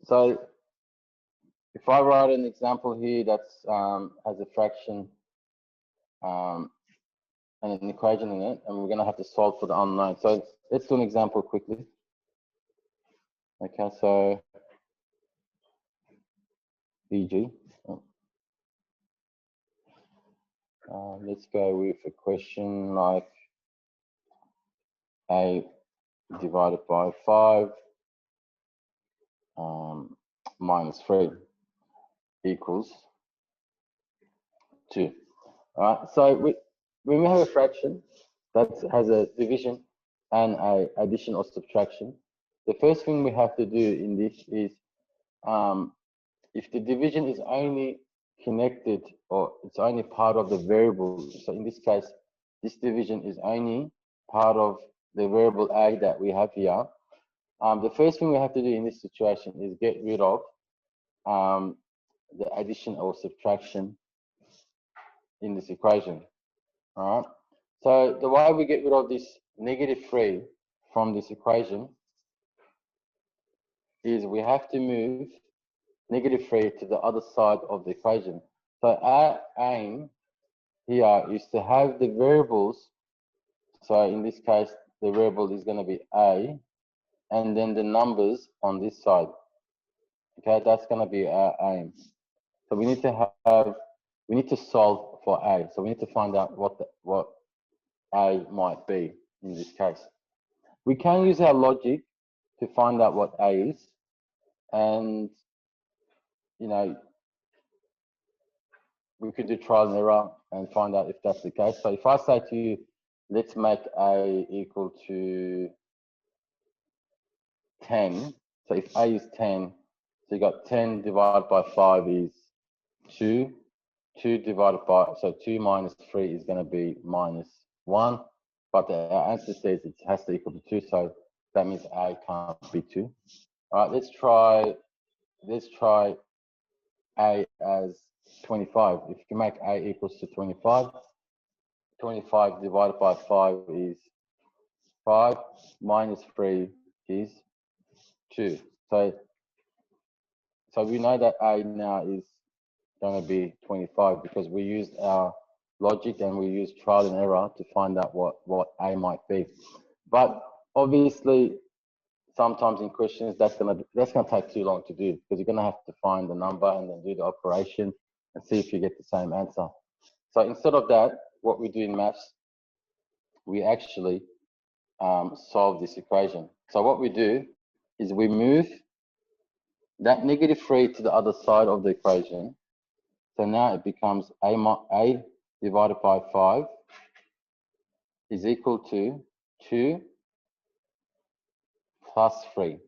So if I write an example here that's has a fraction and an equation in it, and we're going to have to solve for the unknown. So let's do an example quickly. Okay, so e.g. Let's go with a question like a divided by 5 minus 3 equals 2. All right, so when we have a fraction that has a division and a addition or subtraction, the first thing we have to do in this is if the division is only connected or it's only part of the variable, so in this case, this division is only part of the variable a that we have here, the first thing we have to do in this situation is get rid of the addition or subtraction in this equation. All right. So the way we get rid of this -3 from this equation is we have to move -3 to the other side of the equation. So our aim here is to have the variables. So in this case, the variable is going to be a, and then the numbers on this side. Okay, that's going to be our aim. So we need to solve for a. So we need to find out what a might be in this case. We can use our logic to find out what a is, and we could do trial and error and find out if that's the case. So if I say to you, let's make a equal to 10. So if a is 10, so you got 10 divided by 5 is 2. 2 divided by, so 2 minus 3 is going to be -1. But our answer says it has to equal to 2, so that means a can't be 2. All right, let's try a as 25. If you make a equals to 25, 25 divided by 5 is 5, minus 3 is 2. So we know that a now is going to be 25 because we used our logic and we used trial and error to find out what a might be. But obviously, sometimes in questions that's gonna take too long to do because you're gonna have to find the number and then do the operation and see if you get the same answer. So instead of that, what we do in maths, we actually solve this equation. So what we do is we move that -3 to the other side of the equation. So now it becomes a divided by 5 is equal to 2 plus 3.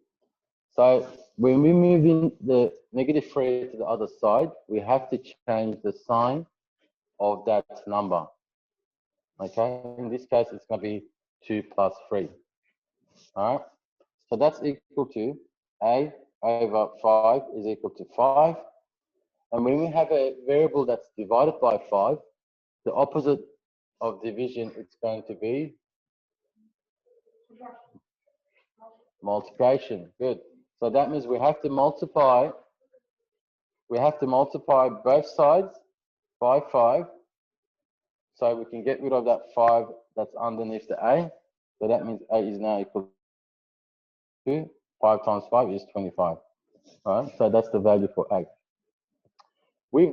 So when we move in the -3 to the other side, we have to change the sign of that number. Okay, in this case, it's going to be 2 plus 3. All right, so that's equal to a over 5 is equal to 5. And when we have a variable that's divided by 5, the opposite of division, it's going to be multiplication. Good. So that means we have to multiply both sides by 5 so we can get rid of that 5 that's underneath the a. So that means a is now equal to 5 times 5 is 25. All right, so that's the value for a. We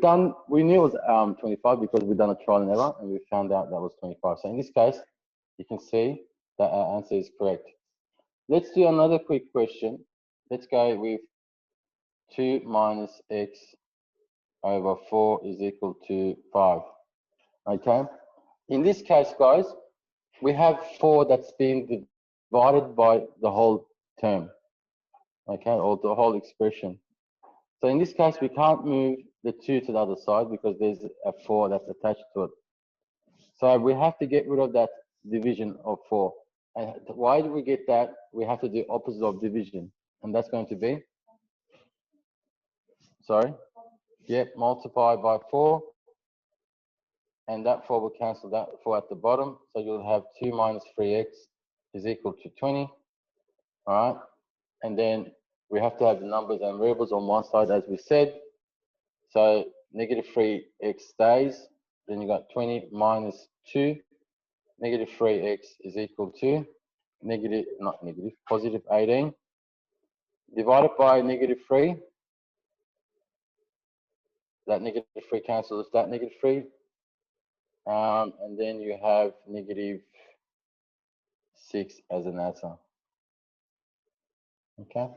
knew it was 25 because we've done a trial and error and we found out that was 25. So in this case, you can see that our answer is correct. Let's do another quick question. Let's go with 2 minus x over 4 is equal to 5. Okay. In this case, guys, we have 4 that's been divided by the whole term. Okay, or the whole expression. So in this case, we can't move the 2 to the other side because there's a 4 that's attached to it. So we have to get rid of that division of 4. And why do we get that? We have to do opposite of division. And that's going to be? Sorry? Yep, multiply by 4. And that 4 will cancel that 4 at the bottom. So you'll have 2 minus 3x is equal to 20. All right. And then we have to have the numbers and variables on one side, as we said. So negative 3x stays. Then you got 20 minus 2. Negative 3x is equal to positive 18. Divided by negative 3. That negative 3 cancels that negative 3. And then you have negative 6 as an answer. Okay.